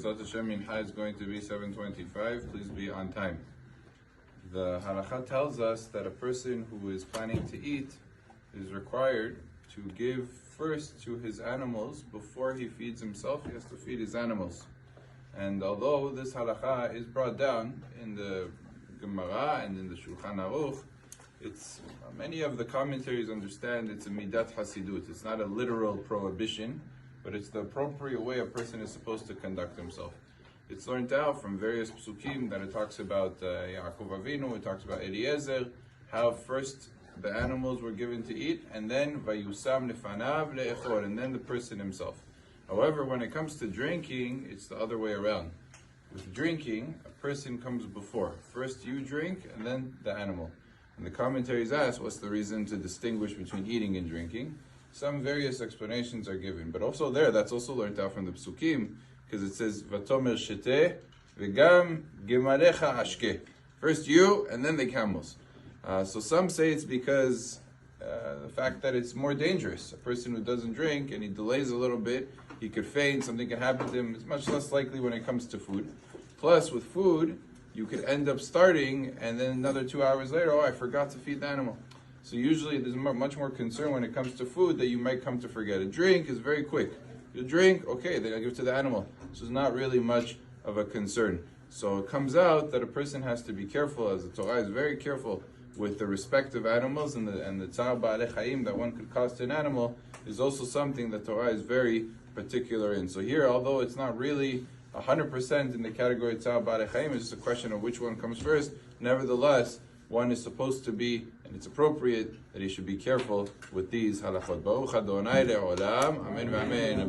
Bezrat Hashem Mincha is going to be 7:25. Please be on time. The Halacha tells us that a person who is planning to eat is required to give first to his animals before he feeds himself. He has to feed his animals. And although this Halacha is brought down in the Gemara and in the Shulchan Aruch, many of the commentaries understand it's a midat hasidut. It's not a literal prohibition, but it's the appropriate way a person is supposed to conduct himself. It's learned out from various psukim that it talks about Yaakov Avinu, it talks about Eliezer, how first the animals were given to eat, and then vayusam lefanav le'echor, and then the person himself. However, when it comes to drinking, it's the other way around. With drinking, a person comes before. First you drink, and then the animal. And the commentaries ask, what's the reason to distinguish between eating and drinking? Some various explanations are given, but also that's also learned out from the psukim, because it says, Vatomer sheteh, v'gam gemalecha ashke. First you, and then the camels. So some say it's because the fact that it's more dangerous. A person who doesn't drink and he delays a little bit, he could faint, something can happen to him. It's much less likely when it comes to food. Plus, with food, you could end up starting, and then another 2 hours later, I forgot to feed the animal. So usually there's much more concern when it comes to food that you might come to forget. A drink is very quick. You drink, okay, then I give it to the animal. So it's not really much of a concern. So it comes out that a person has to be careful, as the Torah is very careful with the respect of animals, and the tzar ba'alei chayim that one could cause to an animal is also something that Torah is very particular in. So here, although it's not really 100% in the category tzar ba'alei chayim, it's just a question of which one comes first. Nevertheless, one is supposed to be, and it's appropriate that he should be careful with these halachot. Baruch Adonai le'olam, amen v'amen.